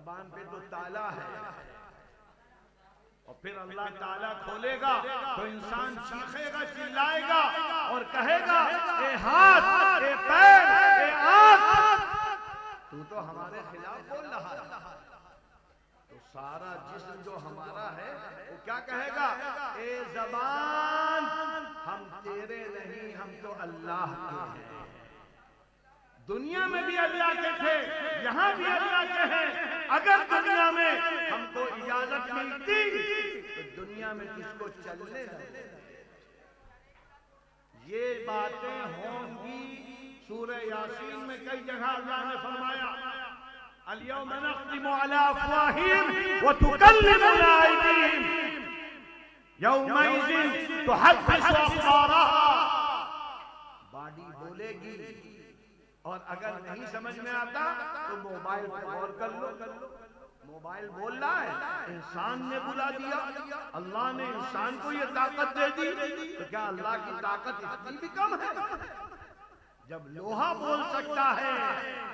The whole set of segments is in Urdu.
زبان پہ تو تالا ہے، اور پھر اللہ تعالیٰ کھولے گا تو انسان چیخے گا، چلائے گا اور کہے گا اے ہاتھ، اے پیر، اے آنکھ، تو ہمارے خلاف بول رہا ہے۔ تو سارا جسم جو ہمارا ہے وہ کیا کہے گا؟ اے زبان، ہم تیرے نہیں، ہم تو اللہ کے ہیں۔ دنیا میں بھی اللہ کے تھے، یہاں بھی اللہ کے ہیں۔ اگر دنیا میں ہم کو اجازت ملتی تو دنیا میں کس کو چلنے نہ دے۔ یہ باتیں ہوں گی۔ سورہ یاسین میں کئی جگہ اللہ نے فرمایا اليوم نختم على افواههم وتكلمنا ايديهم يومئذ تحدث اخبارها۔ باڈی بولے گی، اور اگر نہیں سمجھ میں آتا تو موبائل پر غور کر لو۔ موبائل بول رہا ہے، انسان نے بلا دیا، اللہ نے انسان کو یہ طاقت دے دی، تو کیا اللہ کی طاقت اتنی بھی کم ہے؟ جب لوہا بول سکتا ہے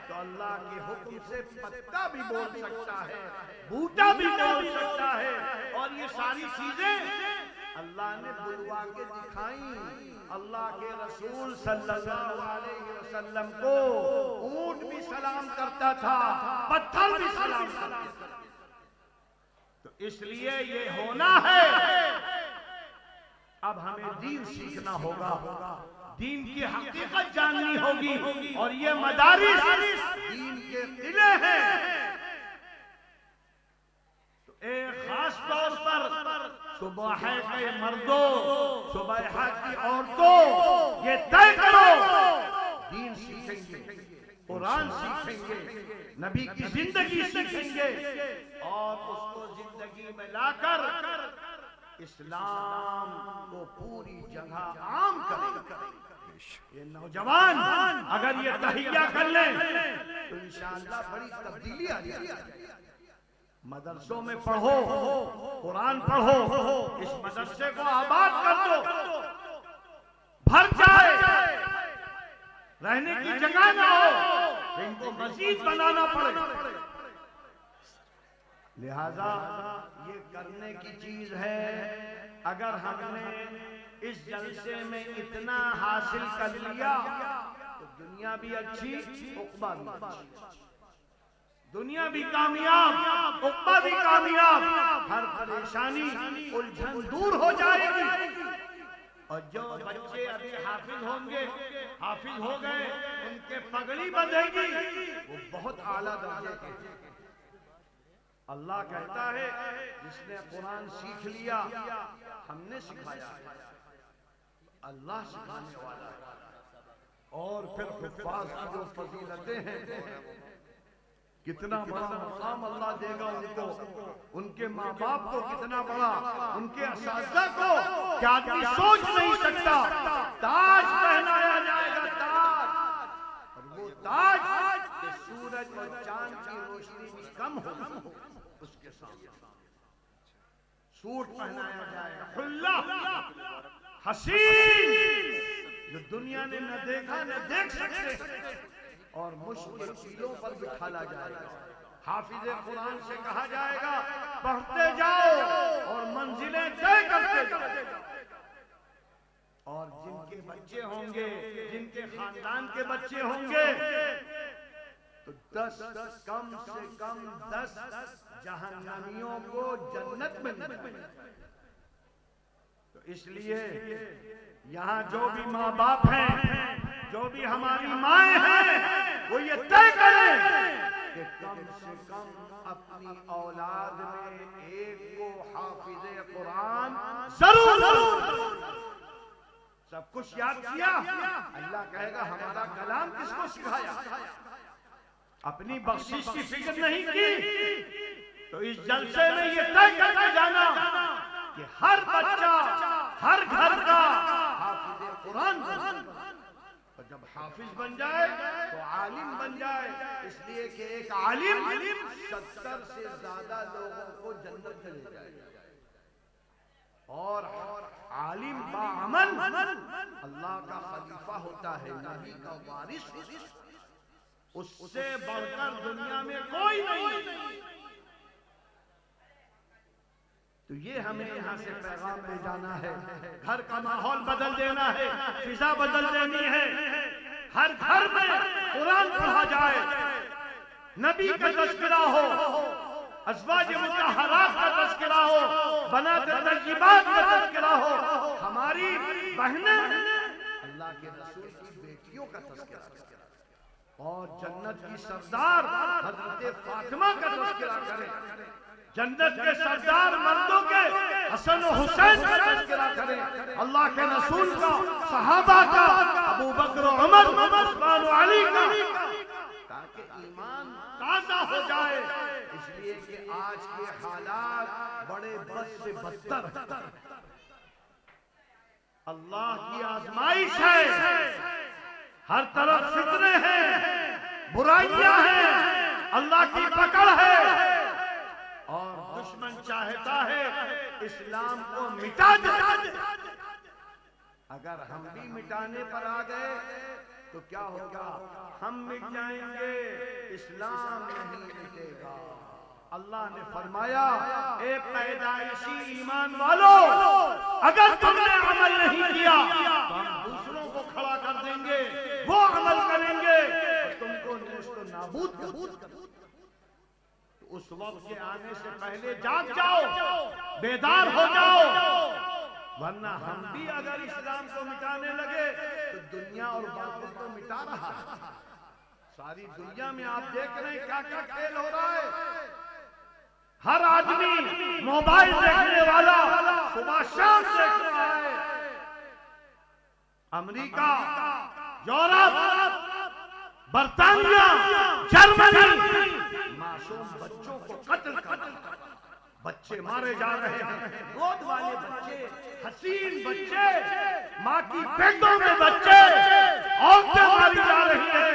تو اللہ کے حکم سے پتا بھی بول سکتا ہے، بوٹا بھی بول سکتا ہے، اور یہ ساری چیزیں اللہ نے بلوا کے دکھائیں۔ اللہ کے رسول صلی اللہ علیہ وسلم کو اونٹ بھی سلام کرتا تھا، پتھر بھی سلام کرتا تھا۔ تو اس لیے یہ ہونا ہے۔ اب ہمیں دین سیکھنا ہوگا، دین کی حقیقت جاننی ہوگی، اور یہ مدارس دین کے قلعے ہیں۔ تو ایک خاص طور پر صبح کے مردوں، صبح کی عورتوں، یہ طے کرو دین سیکھیں گے، قرآن سیکھیں گے، نبی کی زندگی سیکھیں گے، اور اس کو زندگی میں لا کر اسلام کو پوری جگہ عام کریں۔ یہ نوجوان اگر یہ تہیہ کر لیں تو انشاءاللہ بڑی تبدیلی آ جائے گی۔ مدرسوں میں پڑھو، قرآن پڑھو، اس مدرسے کو آباد کر دو، بھر جائے، رہنے کی جگہ نہ ہو، ان کو مزید بنانا پڑے۔ لہذا یہ کرنے کی چیز ہے۔ اگر ہم نے اس جلسے میں اتنا حاصل کر لیا تو دنیا بھی اچھی، عقبہ بھی اچھی، دنیا بھی کامیاب، عقبہ بھی کامیاب، ہر پریشانی الجھن دور ہو جائے گی۔ اور جو بچے ابھی حافظ ہوں گے، حافظ ہو گئے، ان کے پگڑی بندھے گی، وہ بہت اعلیٰ درجے کے۔ اللہ کہتا ہے جس نے قرآن سیکھ لیا، ہم نے سکھایا، اللہ سکھانے والا ہے۔ اور پھر حفاظ کی جو فضیلتیں ہیں، کتنا بڑا مقام اللہ دے گا ان کو، ان کے ماں باپ کو کتنا بڑا، ان کے اساتذہ کو کیا آدمی سوچ نہیں سکتا۔ تاج پہنایا جائے گا، تاج، اور وہ تاج کہ سورج اور چاند کی روشنی بھی کم ہوگی اس کے سامنے۔ سوٹ پہنایا جائے گا، حلہ حسین، جو دنیا نے نہ دیکھا نہ دیکھ سکتے، اور مشکل چیزوں پر بٹھالا جائے گا۔ حافظ قرآن سے کہا جائے گا پڑھتے جاؤ اور منزلیں طے کرتے جاؤ۔ اور جن کے بچے ہوں گے، جن کے خاندان کے بچے ہوں گے، تو 10 کم سے کم 10 جہنمیوں کو جنت میں ملے۔ تو اس لیے یہاں جو بھی ماں باپ ہیں، جو بھی ہماری مائیں ہیں، وہ یہ طے کریں کہ کم سے کم اپنی اولاد میں ایک کو حافظ قرآن ضرور۔ سب کچھ یاد کیا، اللہ کہے گا ہمارا کلام کس کو سکھایا؟ اپنی بخشش کی فکر نہیں کی، تو اس جلسے میں یہ طے کر کے جانا کہ ہر بچہ، ہر گھر کا حافظ قرآن بن، اور جب حافظ بن جائے تو عالم بن جائے، اس لیے کہ ایک عالم 70 سے زیادہ لوگوں کو جنت میں لے جائے گا، اور عالم باعمل اللہ کا خلیفہ ہوتا ہے، نبی کا وارث، اس سے بڑھ کر دنیا میں کوئی نہیں۔ تو یہ ہمیں یہاں سے پیغام لے جانا ہے، گھر کا ماحول بدل دینا ہے، فضا بدل دینی ہے، ہر گھر میں قرآن پڑھا جائے، نبی کا تذکرہ ہو، ازواج مطہرات کا تذکرہ ہو، بنات طیبات کا تذکرہ ہو، ہماری بہنیں اللہ کے رسول کی بیٹیوں کا تذکرہ اور جنت کی سردار حضرت فاطمہ کا تذکرہ کریں، جنت کے سردار مردوں کے حسن و حسین کا تذکرہ کریں، اللہ کے رسول کا، صحابہ کا، ابو بکر و عمر، عثمان و علی کا، تاکہ ایمان تازہ ہو جائے، اس لیے کہ آج کے حالات بڑے بد سے بدتر ہیں، اللہ کی آزمائش ہے، ہر طرف فتنے ہیں، برائیاں ہیں، اللہ کی پکڑ ہے، اور دشمن چاہتا ہے اسلام کو مٹا دے۔ اگر ہم بھی مٹانے پر آ گئے تو کیا ہوگا؟ ہم مٹ جائیں گے، اسلام نہیں مٹے گا۔ اللہ نے فرمایا اے پیدائشی ایمان والو، اگر تم نے عمل نہیں کیا تو ہم دوسروں کو کھڑا کر دیں گے، وہ عمل کریں گے اور تم کو نیست و نابود کر دیں گے۔ اس وقت کے آنے سے پہلے جاگ جاؤ، بیدار ہو جاؤ، ورنہ ہم بھی اگر اسلام کو مٹانے لگے تو دنیا اور باطل کو مٹا رہا ہے۔ ساری دنیا میں آپ دیکھ رہے ہیں کیا کیا کھیل ہو رہا ہے، ہر آدمی موبائل دیکھنے والا صبح شام دیکھ رہا ہے، امریکہ، یورپ، برطانیہ، جرمنی، معصوم بچوں کو قتل کر بچے مارے جا رہے ہیں، گود والے بچے، حسین بچے، ماں کی پیٹوں میں بچے، عورتیں ماری جا رہی ہیں۔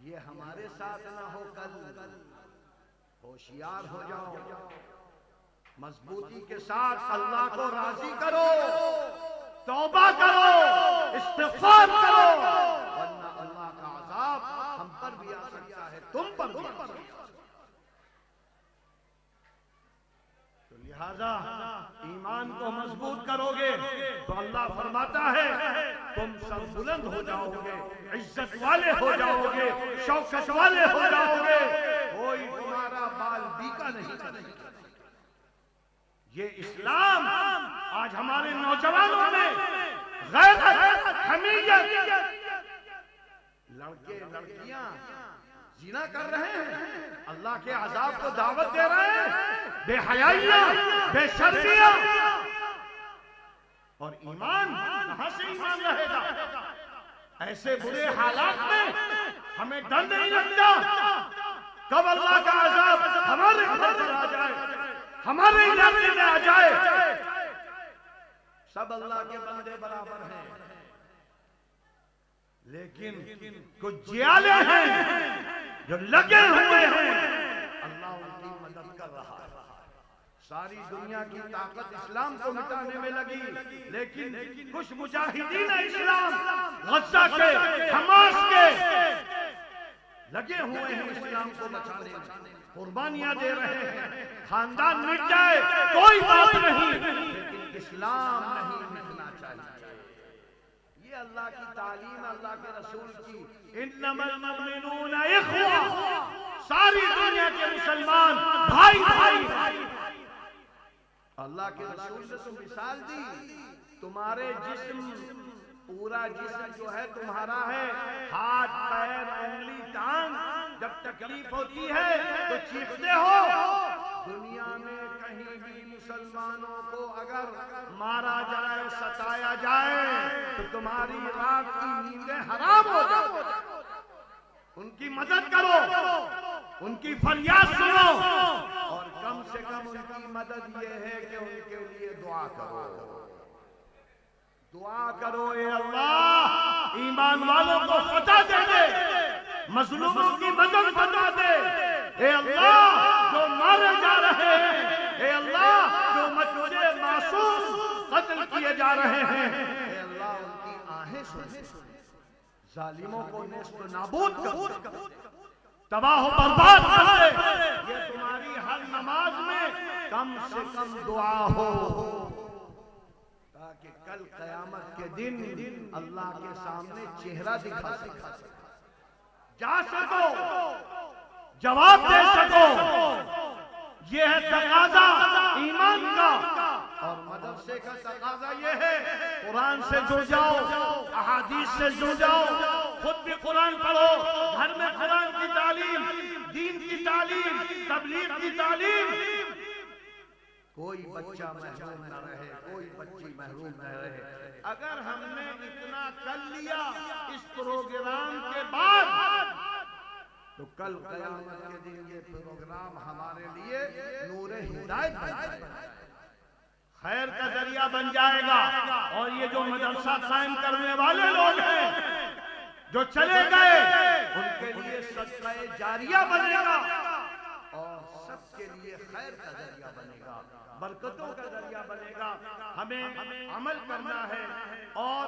یہ ہمارے ساتھ نہ ہو، کل ہوشیار ہو جاؤ، مضبوطی کے ساتھ اللہ کو راضی کرو، توبہ کرو، استغفار کرو، ورنہ اللہ کا عذاب ہم پر بھی آ سکتا ہے، تم پر بھی آ سکتا ہے۔ تو لہذا ایمان کو مضبوط کرو گے تو اللہ فرماتا ہے تم سر بلند ہو جاؤ گے، عزت والے ہو جاؤ گے، شوکت والے ہو جاؤ گے، کوئی تمہارا بال بیکا نہیں کرے گا۔ یہ اسلام آج ہمارے نوجوانوں میں غیرت، حمیت، لڑکے لڑکیاں زنا کر رہے ہیں، اللہ کے عذاب کو دعوت دے رہے ہیں، بے حیائیاں، بے شرمیاں، اور ایمان کہاں سے ایمان رہے گا؟ ایسے برے حالات میں ہمیں ڈر نہیں لگتا کب اللہ کا عذاب ہمارے گھر پر آ جائے، ہمارے علاقے میں آ جائے۔ سب اللہ کے بندے برابر ہیں، لیکن کچھ جیالے ہیں جو لگے ہوئے ہیں، اللہ ان کی مدد کر رہا ہے۔ ساری دنیا کی طاقت اسلام کو مٹانے میں لگی، لیکن کچھ مجاہدین اسلام غزہ کے، حماس کے لگے ہوئے ہیں اسلام کو بچانے میں، قربانیاں دے رہے ہیں۔ خاندان مٹ جائے کوئی بات نہیں، لیکن اسلام نہیں مٹنا چاہیے۔ یہ اللہ کی تعلیم، اللہ کے رسول کی، انما المؤمنون اخوہ، ساری دنیا کے مسلمان بھائی بھائی۔ اللہ کے رسول نے تو مثال دی، تمہارے جسم، پورا جسم جو ہے تمہارا ہے، ہاتھ، پیر، انگلی، ٹانگ، جب تکلیف ہوتی ہے تو چیختے ہو۔ دنیا میں کہیں بھی مسلمانوں کو اگر مارا جائے، ستایا جائے تو تمہاری رات کی نیندیں حرام ہو جائیں۔ ان کی مدد کرو، ان کی فریاد سنو، اور کم سے کم ان کی مدد یہ ہے کہ ان کے لیے دعا کرو۔ دعا کرو اے اللہ ایمان والوں کو فتح دے دے، مظلوموں کی مدد فرما دے، اے اللہ جو مارے جا رہے ہیں، اے اللہ جو بچے معصوم قتل کیے جا رہے ہیں، اے اللہ ان کی آہیں سن، ظالموں کو نیست و نابود کر، تباہ و برباد کر دے۔ یہ تمہاری ہر نماز میں کم سے کم دعا ہو، تاکہ کل قیامت کے دن اللہ کے سامنے چہرہ دکھا سکو، جا سکو، جواب دے سکو۔ یہ ہے تقاضا ایمان کا، اور مدرسے کا تقاضا یہ ہے قرآن سے جڑ جاؤ، احادیث سے جڑ جاؤ، خود بھی قرآن پڑھو، گھر میں قرآن کی تعلیم، دین کی تعلیم، تبلیغ کی تعلیم۔ کوئی بچہ محروم نہ رہے، کوئی بچی محروم نہ رہے۔ اگر ہم نے اتنا کر لیا اس پروگرام کے بعد تو کل قیامت کے دن یہ پروگرام ہمارے لیے نور ہدایت بن جائے گا، خیر کا ذریعہ بن جائے گا۔ اور یہ جو مدرسہ قائم کرنے والے لوگ ہیں جو چلے گئے، ان کے لیے صدقہ جاریہ بنے گا، اور سب کے لیے خیر کا ذریعہ بنے گا، برکتوں کا ذریعہ بنے گا۔ ہمیں عمل کرنا ہے، اور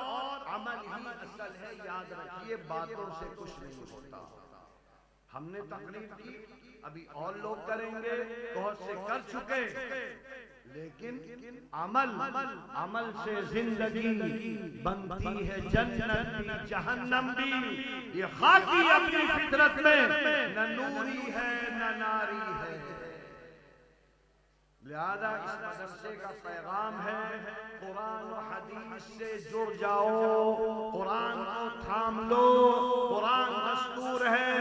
عمل ہی اصل ہے۔ یاد رکھیے، باتوں سے کچھ نہیں ہوتا۔ ہم نے تقریر کی، ابھی اور لوگ کریں گے، بہت سے کر چکے، لیکن عمل سے زندگی بنتی ہے جنت بھی جہنم بھی۔ یہ خاکی اپنی فطرت میں نہ نوری ہے نہ ناری ہے۔ لہذا اس مدرسے کا پیغام ہے، قرآن و حدیث سے جڑ جاؤ، قرآن کو تھام لو، قرآن دستور ہے،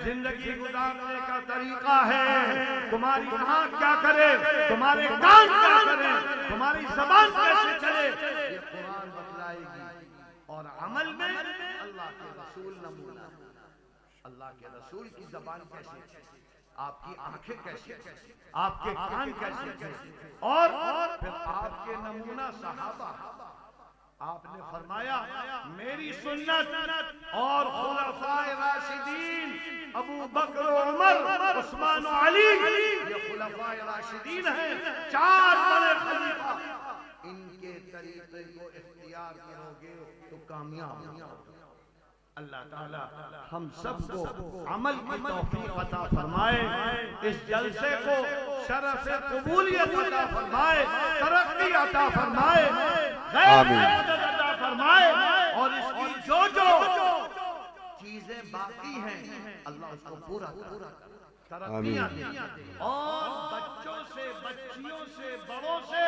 زندگی گزارنے کا طریقہ ہے۔ تمہاری آنکھ کیا کرے، تمہارے کان کیا کریں، تمہاری زبان کیسے چلے، یہ قرآن بتلائے گی۔ اور عمل میں اللہ کے رسول نمونہ، اللہ کے رسول کی زبان کیسے، آپ کی آنکھیں کیسے، آپ کے کان کیسے، اور پھر آپ کے نمونہ صحابہ۔ آپ نے فرمایا میری سنت اور خلفاء راشدین ابو بکر و عمر عثمان و علی، یہ خلفاء راشدین ہیں، 4 بڑے خلیفہ، ان کے طریقے کو اختیار کرو گے تو کامیاب ہوگے۔ اللہ تعالی ہم سب کو عمل کی توفیق عطا فرمائے، اس جلسے کو شرف قبولیت عطا فرمائے، ترقی عطا فرمائے، غیر عطا فرمائے، اور اس کی جو چیزیں باقی ہیں اللہ اس کو پورا ترقیاں دے، اور بچوں سے، بچیوں سے، بڑوں سے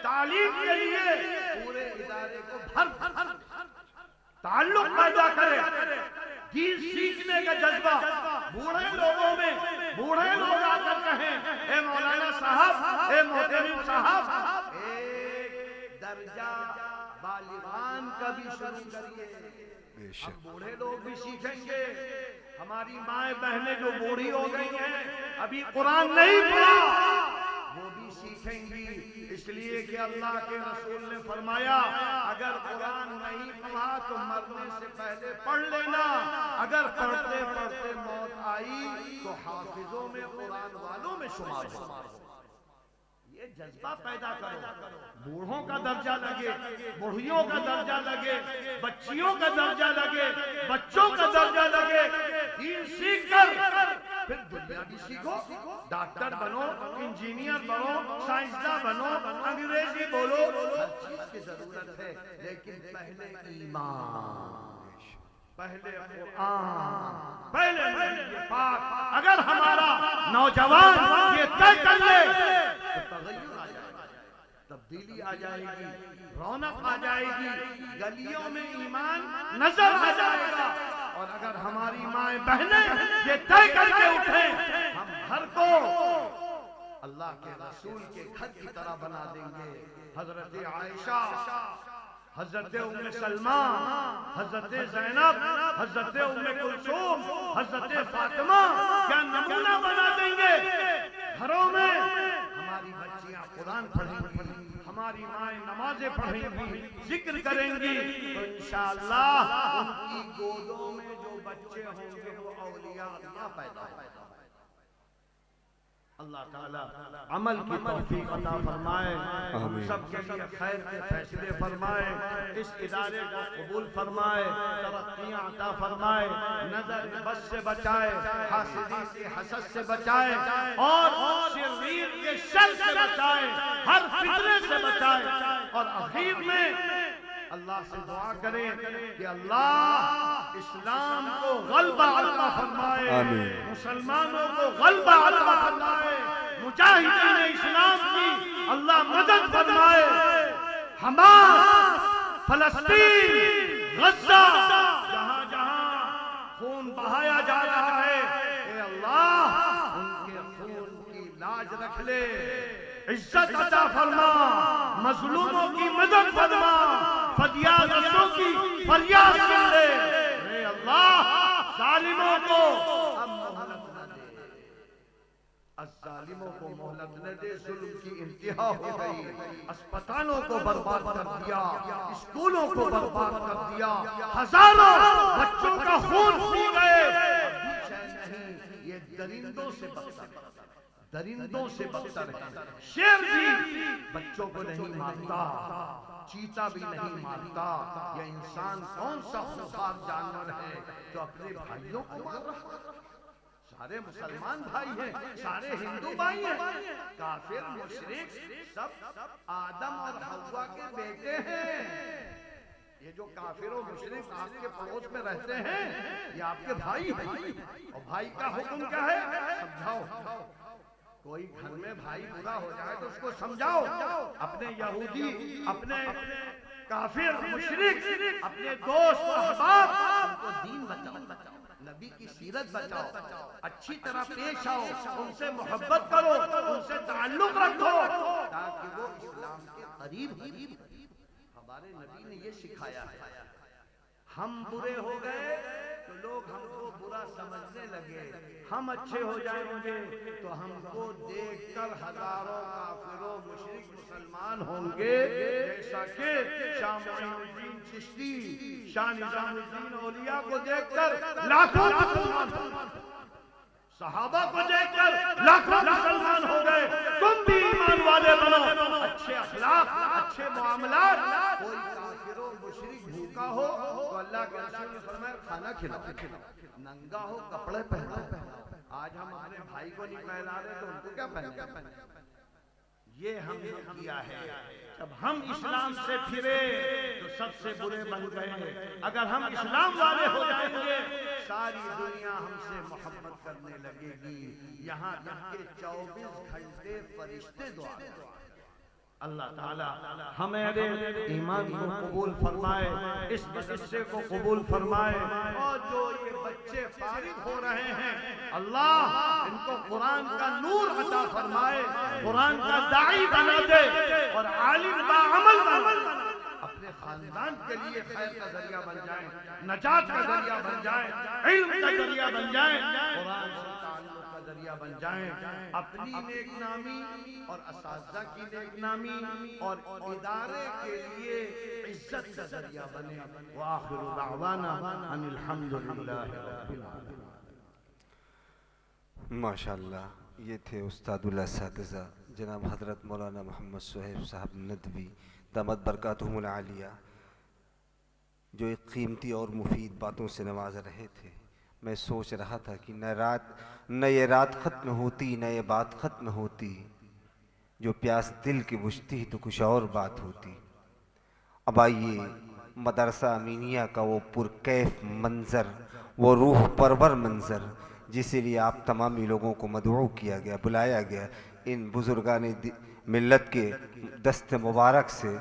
تعلیم کے لیے پورے ادارے کو بھر تعلق پیدا کرے، دین سیکھنے کا جذبہ بوڑھے لوگوں میں، بوڑھے لوگ آ کر کہیں اے مولانا صاحب، اے محترم صاحب، ایک درجہ بالغان کا بھی شروع کریے۔ اب بوڑھے لوگ بھی سیکھیں گے، ہماری مائیں بہنیں جو بوڑھی ہو گئی ہیں، ابھی قرآن نہیں پڑھا، وہ بھی سیکھیں گی، اس لیے کہ اللہ کے رسول نے فرمایا اگر قرآن نہیں پڑھا تو مرنے سے پہلے پڑھ لینا، اگر پڑھتے پڑھتے موت آئی تو حافظوں میں، قرآن والوں میں شمار ہو۔ یہ جذبہ پیدا کرو، بوڑھوں کا درجہ لگے، بوڑھیوں کا درجہ لگے، بچیوں کا درجہ لگے، بچوں کا درجہ لگے، دین سیکھ کر پھر دنیا بھی سیکھو، ڈاکٹر بنو، انجینئر بنو، سائنسداں بنو، انگریزی بولو، ہر چیز کی ضرورت ہے، لیکن پہلے ایمان، پہلے قرآن، پہلے نبی پاک۔ اگر ہمارا نوجوان یہ طے کر لے تو تغیر آ جائے گا، تبدیلی آ جائے گی، رونق آ جائے گی، گلیوں میں ایمان نظر آ جائے گا۔ اور اگر ہماری مائیں بہنیں یہ طے کر کے اٹھیں ہم گھر کو اللہ کے رسول کے گھر کی طرح بنا دیں گے۔ حضرت عائشہ، حضرت ام سلمہ، حضرت زینب، حضرت ام کلثوم، حضرت فاطمہ کیا نمونہ بنا دیں گے۔ گھروں میں ہماری بچیاں قرآن پڑھیں گی، ہماری مائیں نمازیں پڑھیں گی، ذکر کریں گی، تو انشاءاللہ ان کی گودوں میں جو بچے ہوں گے وہ اولیاء اللہ پیدا ہوں گے۔ اللہ تعالیٰ عمل کی توفیق عطا فرمائے، ہم سب کے لیے خیر کے فیصلے فرمائے، اس ادارے کو قبول فرمائے، ترقیاں عطا فرمائے، نظر بد سے بچائے، حاسدین کے حسد سے بچائے، اور شریر کے شر سے بچائے، ہر فتنے سے بچائے، اور اخیر میں اللہ سے دعا کریں کہ اللہ اسلام کو غلبہ عطا فرمائے، مسلمانوں کو غلبہ عطا فرمائے، مجاہدین اسلام کی اللہ مدد فرمائے، حماس، فلسطین، غزہ، جہاں جہاں خون بہایا جا رہا ہے، اے اللہ ان کے خون کی لاج رکھ لے، عزت عطا فرما، مظلوموں کی مدد فرما، فریاد رسوں کی فریاد سن لے، اے اللہ ظالموں کو اب مہلت نہ دے، الظالموں کو مہلت نہ دے، ظلم کی انتہا ہو گئی، اسپتالوں کو برباد کر دیا، اسکولوں کو برباد کر دیا، ہزاروں بچوں کا خون پی گئے، ابھی چین نہیں، یہ درندوں سے بدتر، درندوں سے بدتر ہے، شیر بھی بچوں کو نہیں مارتا، چیتا بھی نہیں مارتا، یہ انسان کون سا خوفار جانور ہے جو اپنے بھائیوں کو مار رہا ہے؟ سارے مسلمان بھائی ہیں، سارے ہندو بھائی ہیں، کافر مشرک سب آدم اور حوا کے بیٹے ہیں، یہ جو کافر و مشرک آپ کے پڑوس میں رہتے ہیں یہ آپ کے بھائی ہیں، اور بھائی کا حکم کیا ہے؟ سمجھاؤ، کوئی گھر میں بھائی برا ہو جائے تو اس کو سمجھاؤ، اپنے یہودی، اپنے کافر مشرک، اپنے دوست احباب، ان کو دین بتاؤ، نبی کی سیرت بتاؤ، اچھی طرح پیش آؤ، ان سے محبت کرو، ان سے تعلق رکھو تاکہ وہ اسلام کے قریب ہو۔ ہمارے نبی نے یہ سکھایا ہے، ہم برے ہو گئے تو لوگ ہم کو برا سمجھنے لگے، ہم اچھے ہو جائیں گے تو ہم کو دیکھ کر ہزاروں کافر و مشرک مسلمان ہوں گے، جیسا کہ شاہ معین الدین چشتی، شاہ نظام الدین اولیاء کو دیکھ کر لاکھوں مسلمان ہوں گے، صحابہ کو دیکھ کر لاکھوں مسلمان ہو گئے، تم بھی ایمان والے بنو، اچھے اخلاق، اچھے معاملات، کوئی کافر و مشرک بھوکا ہو تو اللہ کے رسول نے فرمایا کھانا کھلاؤ، ننگا ہو کپڑے پہناؤ، آج ہم اپنے بھائی کو نہیں پہنا رہے تو ان کو کیا پہنے؟ یہ ہم نے کیا ہے، جب ہم اسلام سے پھرے تو سب سے برے بن گئے، اگر ہم اسلام والے ہو جائیں گے ساری دنیا ہم سے محبت کرنے لگے گی، یہاں تک کہ 24 گھنٹے فرشتے دعا کریں۔ اللہ تعالیٰ ہمارے ایمان کو قبول فرمائے، اس مدرسے کو قبول فرمائے، اور جو یہ بچے فارغ ہو رہے ہیں اللہ ان کو قرآن کا نور عطا فرمائے، قرآن کا داعی بنا دے، اور عالم باعمل بنا، اپنے خاندان کے لیے خیر کا ذریعہ بن جائیں، نجات کا ذریعہ بن جائیں، علم کا ذریعہ بن جائیں، قرآن سے تعلق کا ذریعہ بن جائیں، اپنی نیک نامی اور اساتذہ کی نیک نامی اور ادارے کے لیے عزت کا ذریعہ بنے، وآخر دعوانا ان الحمدللہ رب العالمین۔ ماشاءاللہ، یہ تھے استاد الاساتذہ جناب حضرت مولانا محمد صہیب صاحب ندوی دامت برکاتہم العالیہ، جو ایک قیمتی اور مفید باتوں سے نواز رہے تھے۔ میں سوچ رہا تھا کہ نہ یہ رات ختم ہوتی، نہ یہ بات ختم ہوتی، جو پیاس دل کی بجھتی تو کچھ اور بات ہوتی۔ اب آئیے مدرسہ امینیہ کا وہ پرکیف منظر، وہ روح پرور منظر جس لیے آپ تمامی لوگوں کو مدعو کیا گیا، بلایا گیا، ان بزرگان ملت کے دست مبارک سے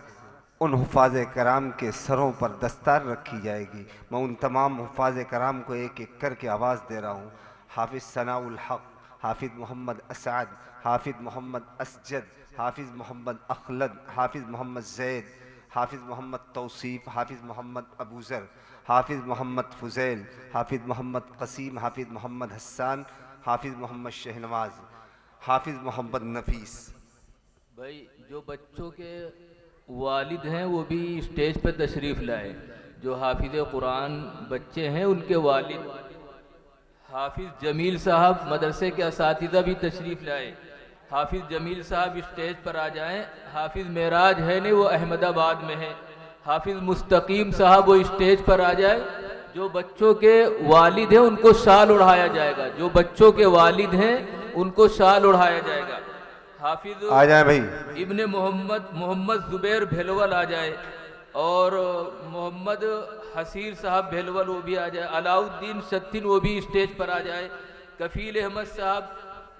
ان حفاظ کرام کے سروں پر دستار رکھی جائے گی۔ میں ان تمام حفاظ کرام کو ایک ایک کر کے آواز دے رہا ہوں۔ حافظ ثناء الحق، حافظ محمد اسعد، حافظ محمد اسجد، حافظ محمد اخلد، حافظ محمد زید، حافظ محمد توصیف، حافظ محمد ابو ذر، حافظ محمد فضیل، حافظ محمد قسیم، حافظ محمد حسان، حافظ محمد شہنواز، حافظ محمد نفیس۔ بھائی جو بچوں کے والد ہیں وہ بھی اسٹیج پہ تشریف لائے، جو حافظ قرآن بچے ہیں ان کے والد حافظ جمیل صاحب مدرسے کے اساتذہ بھی تشریف لائے. حافظ جمیل صاحب اسٹیج پر آ جائیں. حافظ معراج ہے نہیں، وہ احمد آباد میں ہے. حافظ مستقیم صاحب وہ اسٹیج پر آ جائے. جو بچوں کے والد ہیں ان کو شال اڑھایا جائے گا. جو بچوں کے والد ہیں ان کو شال اڑھایا جائے گا. حافظ آ جائیں بھائی. ابن محمد زبیر بھیلول آ جائے، اور محمد حسیر صاحب بھیلول وہ بھی آ جائے. علاء الدین شتن وہ بھی اسٹیج پر آ جائے. کفیل احمد صاحب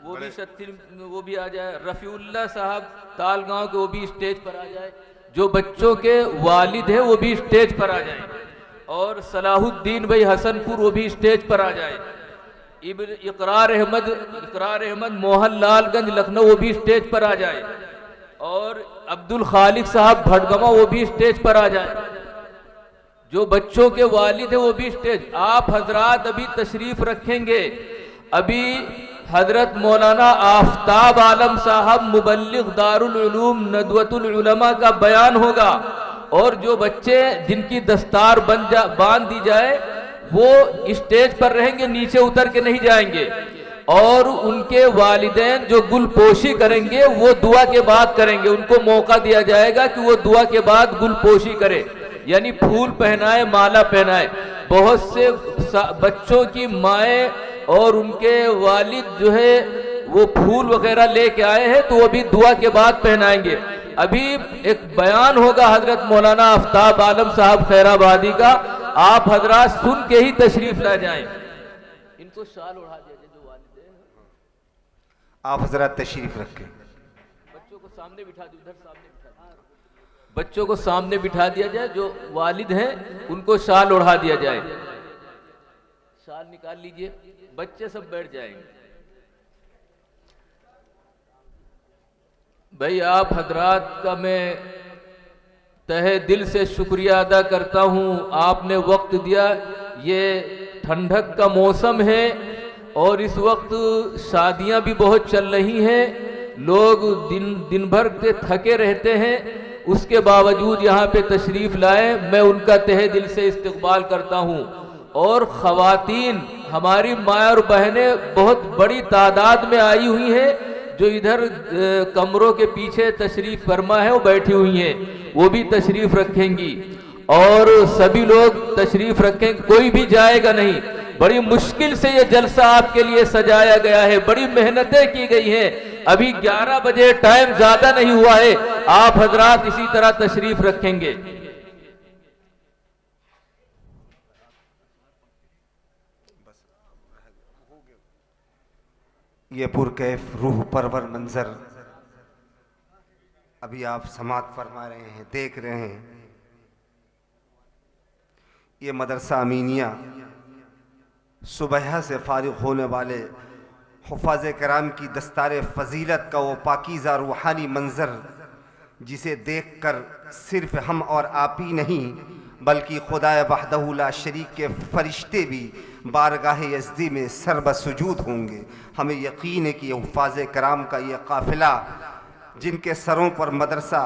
وہ بھی شتن وہ بھی آ جائے. رفیع اللہ صاحب تال گاؤں کے وہ بھی اسٹیج پر آ جائے. جو بچوں کے والد ہیں وہ بھی اسٹیج پر آ جائیں. اور صلاح الدین بھائی حسن پور وہ بھی اسٹیج پر آ جائے. اقرار احمد موہن لال گنج لکھنؤ وہ بھی اسٹیج پر آ جائے. اور عبد الخالق صاحب بھٹگما وہ بھی اسٹیج پر آ جائے. جو بچوں کے والد ہیں وہ بھی اسٹیج. آپ حضرات ابھی تشریف رکھیں گے. ابھی حضرت مولانا آفتاب عالم صاحب مبلغ دارالعلوم ندوۃ العلماء کا بیان ہوگا. اور جو بچے جن کی دستار باندھ دی جائے وہ اسٹیج پر رہیں گے، نیچے اتر کے نہیں جائیں گے. اور ان کے والدین جو گل پوشی کریں گے وہ دعا کے بعد کریں گے. ان کو موقع دیا جائے گا کہ وہ دعا کے بعد گل پوشی کرے، یعنی پھول پہنائے، مالا پہنائے. بہت سے بچوں کی مائیں اور ان کے والد جو ہے وہ پھول وغیرہ لے کے آئے ہیں تو وہ بھی دعا کے بعد پہنائیں گے. ابھی ایک بیان ہوگا حضرت مولانا آفتاب عالم صاحب خیر آبادی کا. آپ حضرات سن کے ہی تشریف لا جائیں. ان کو شال اڑا دیا جائے جو والد ہیں. آپ حضرات تشریف رکھیں. بچوں کو سامنے بٹھا دیا، ادھر سامنے بٹھا دیا. بچوں کو سامنے بٹھا دیا جائے. جو والد ہیں ان کو شال اڑا دیا جائے. شال نکال لیجئے. بچے سب بیٹھ جائیں گے. بھائی آپ حضرات کا میں تہہ دل سے شکریہ ادا کرتا ہوں. آپ نے وقت دیا. یہ ٹھنڈک کا موسم ہے اور اس وقت شادیاں بھی بہت چل رہی ہیں. لوگ دن بھر کے تھکے رہتے ہیں، اس کے باوجود یہاں پہ تشریف لائے. میں ان کا تہہ دل سے استقبال کرتا ہوں. اور خواتین ہماری مائیں اور بہنیں بہت بڑی تعداد میں آئی ہوئی ہیں جو ادھر کمروں کے پیچھے تشریف فرما ہے وہ بیٹھی ہوئی ہیں. وہ بھی تشریف رکھیں گی اور سبھی لوگ تشریف رکھیں. کوئی بھی جائے گا نہیں. بڑی مشکل سے یہ جلسہ آپ کے لیے سجایا گیا ہے. بڑی محنتیں کی گئی ہیں. ابھی 11 بجے ٹائم زیادہ نہیں ہوا ہے. آپ حضرات اسی طرح تشریف رکھیں گے. یہ پرکیف روح پرور منظر ابھی آپ سماعت فرما رہے ہیں، دیکھ رہے ہیں. یہ مدرسہ امینیہ صبح سے فارغ ہونے والے حفاظ کرام کی دستار فضیلت کا وہ پاکیزہ روحانی منظر جسے دیکھ کر صرف ہم اور آپ ہی نہیں بلکہ خدا وحدہ لا شریک کے فرشتے بھی بارگاہ یزدی میں سر بسجود ہوں گے. ہمیں یقین ہے کہ حفاظ کرام کا یہ قافلہ جن کے سروں پر مدرسہ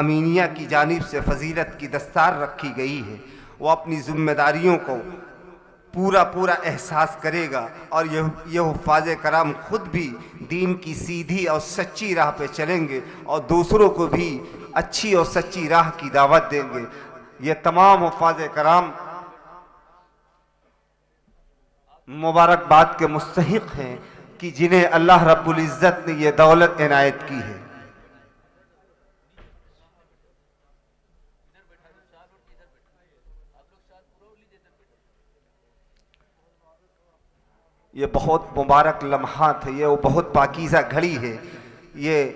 امینیہ کی جانب سے فضیلت کی دستار رکھی گئی ہے وہ اپنی ذمہ داریوں کو پورا احساس کرے گا. اور یہ حفاظ کرام خود بھی دین کی سیدھی اور سچی راہ پہ چلیں گے اور دوسروں کو بھی اچھی اور سچی راہ کی دعوت دیں گے. یہ تمام حفاظ کرام مبارکباد کے مستحق ہیں کہ جنہیں اللہ رب العزت نے یہ دولت عنایت کی ہے. یہ بہت مبارک لمحات ہے. یہ وہ بہت پاکیزہ گھڑی ہے. یہ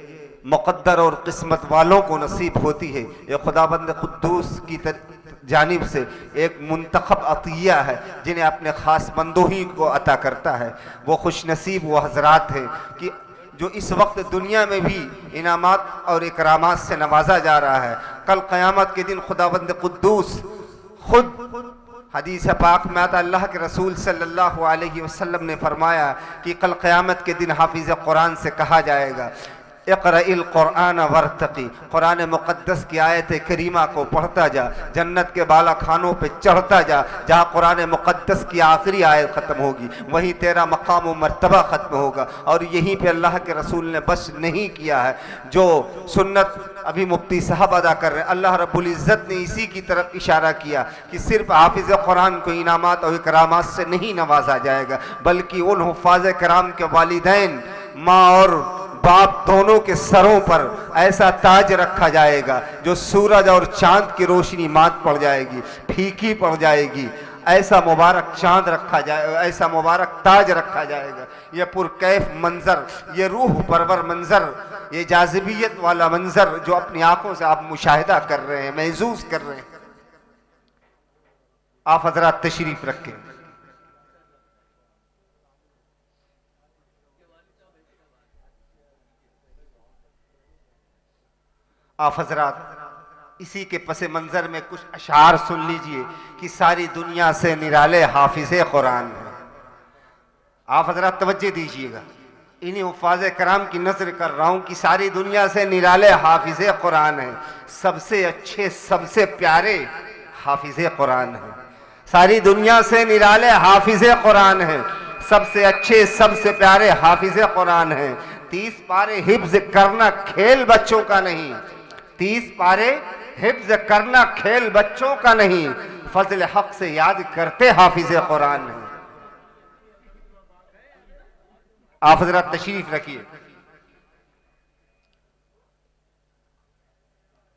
مقدر اور قسمت والوں کو نصیب ہوتی ہے. یہ خداوند قدوس کی جانب سے ایک منتخب عطیہ ہے جنہیں اپنے خاص بندوں ہی کو عطا کرتا ہے. وہ خوش نصیب وہ حضرات ہیں کہ جو اس وقت دنیا میں بھی انعامات اور اکرامات سے نوازا جا رہا ہے. کل قیامت کے دن خداوند قدوس خود حدیث پاک میں آتا اللہ کے رسول صلی اللہ علیہ وسلم نے فرمایا کہ کل قیامت کے دن حافظ قرآن سے کہا جائے گا اقرئ القرآن ورتقی، قرآن مقدس کی آیت کریمہ کو پڑھتا جا، جنت کے بالا خانوں پہ چڑھتا جا، جہاں قرآن مقدس کی آخری آیت ختم ہوگی وہیں تیرا مقام و مرتبہ ختم ہوگا، اور یہیں پہ اللہ کے رسول نے بس نہیں کیا ہے۔ جو سنت ابھی مفتی صاحب ادا کر رہے ہیں، اللہ رب العزت نے اسی کی طرف اشارہ کیا کہ صرف حافظ قرآن کو انعامات اور اکرامات سے نہیں نوازا جائے گا، بلکہ ان حفاظ کرام کے والدین، ماں اور باپ دونوں کے سروں پر ایسا تاج رکھا جائے گا جو سورج اور چاند کی روشنی مات پڑ جائے گی، پھیکی پڑ جائے گی، ایسا مبارک چاند رکھا جائے گا، ایسا مبارک تاج رکھا جائے گا۔ یہ پرکیف منظر، یہ روح پرور منظر، یہ جاذبیت والا منظر جو اپنی آنکھوں سے آپ مشاہدہ کر رہے ہیں، محسوس کر رہے ہیں، آپ حضرات تشریف رکھیں۔ آپ حضرات اسی کے پس منظر میں کچھ اشعار سن لیجئے کہ ساری دنیا سے نرالے حافظ قرآن ہیں۔ آپ حضرات توجہ دیجئے گا، انہی حفاظ کرام کی نظر کر رہا ہوں کہ ساری دنیا سے نرالے حافظ قرآن ہیں، سب سے اچھے سب سے پیارے حافظ قرآن ہیں، ساری دنیا سے نرالے حافظ قرآن ہیں، سب سے اچھے سب سے پیارے حافظ قرآن ہیں۔ 30 پارے حفظ کرنا کھیل بچوں کا نہیں، 30 پارے حفظ کرنا کھیل بچوں کا نہیں، فضل حق سے یاد کرتے حافظ قرآن ہیں۔ آپ حضرات تشریف رکھیے۔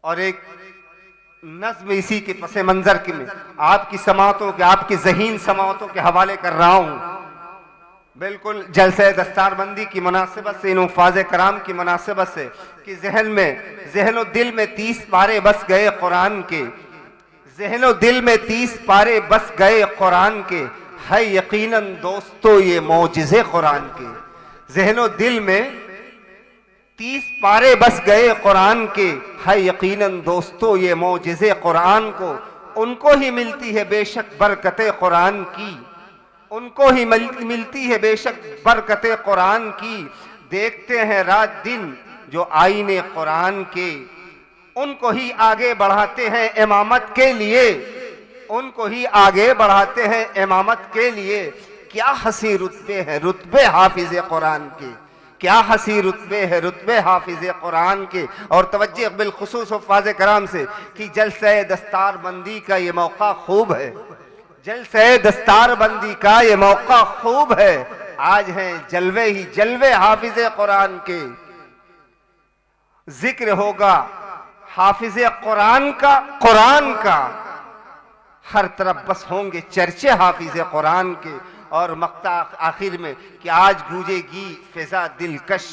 اور ایک نظم اسی کے پس منظر کی میں آپ کی سماعتوں کے، آپ کی ذہین سماعتوں کے حوالے کر رہا ہوں، بالکل جلسہ دستار بندی کی مناسبت سے، ان حفاظ کرام کی مناسبت سے، کہ ذہن و دل میں 30 پارے بس گئے قرآن کے، ذہن و دل میں 30 پارے بس گئے قرآن کے، ہے یقیناً دوستو یہ معجزے قرآن کے۔ ذہن و دل میں 30 پارے بس گئے قرآن کے، ہے یقیناً دوستو یہ معجزے قرآن کو، ان کو ہی ملتی ہے بے شک برکت قرآن کی، ان کو ہی ملتی ہے بے شک برکت قرآن کی۔ دیکھتے ہیں رات دن جو آئینے قرآن کے، ان کو ہی آگے بڑھاتے ہیں امامت کے لیے، ان کو ہی آگے بڑھاتے ہیں امامت کے لیے۔ کیا حسین رتبے ہیں رتبے حافظ قرآن کے، کیا حسین رتبے ہے رتبے حافظ قرآن کے۔ اور توجہ بالخصوص حفاظ کرام سے کہ جلسہ دستار بندی کا یہ موقع خوب ہے، جلسہ دستار بندی کا یہ موقع خوب ہے، آج ہیں جلوے ہی جلوے حافظ قرآن کے۔ ذکر ہوگا حافظ قرآن کا، ہر طرف بس ہوں گے چرچے حافظ قرآن کے۔ اور مقطع آخر میں کہ آج گونجے گی فضا دلکش،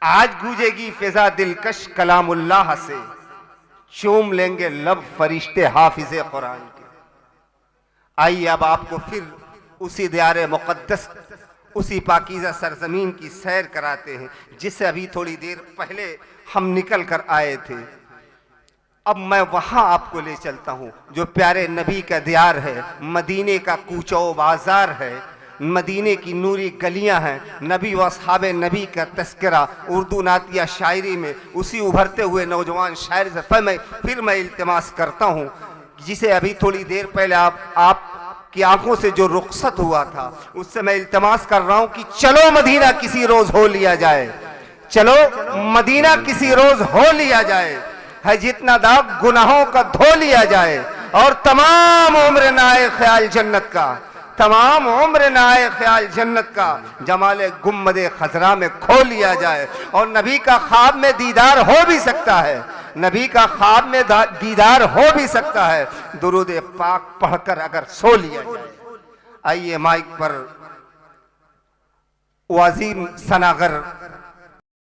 آج گونجے گی فضا دلکش کلام اللہ سے، چوم لیں گے لب فرشتے حافظ قرآن کے۔ آئیے اب آپ کو پھر اسی دیار مقدس، اسی پاکیزہ سرزمین کی سیر کراتے ہیں جس سے ابھی تھوڑی دیر پہلے ہم نکل کر آئے تھے۔ اب میں وہاں آپ کو لے چلتا ہوں جو پیارے نبی کا دیار ہے، مدینے کا کوچہ و بازار ہے، مدینے کی نوری گلیاں ہیں، نبی و اصحاب نبی کا تذکرہ اردو نعتیہ شاعری میں اسی ابھرتے ہوئے نوجوان شاعر سے پھر میں التماس کرتا ہوں جسے ابھی تھوڑی دیر پہلے آپ کی آنکھوں سے جو رخصت ہوا تھا، اس سے میں التماس کر رہا ہوں کہ چلو مدینہ کسی روز ہو لیا جائے، چلو مدینہ کسی روز ہو لیا جائے، ہے جتنا داغ گناہوں کا دھو لیا جائے، اور تمام عمر نہ آئے خیال جنت کا، تمام عمر نہ آئے خیال جنت کا، جمال گنبد خضرا میں کھو لیا جائے۔ اور نبی کا خواب میں دیدار ہو بھی سکتا ہے، نبی کا خواب میں دیدار ہو بھی سکتا ہے، درود پاک پڑھ کر اگر سو لیا جائے۔ آئیے مائک پر عظیم سناگر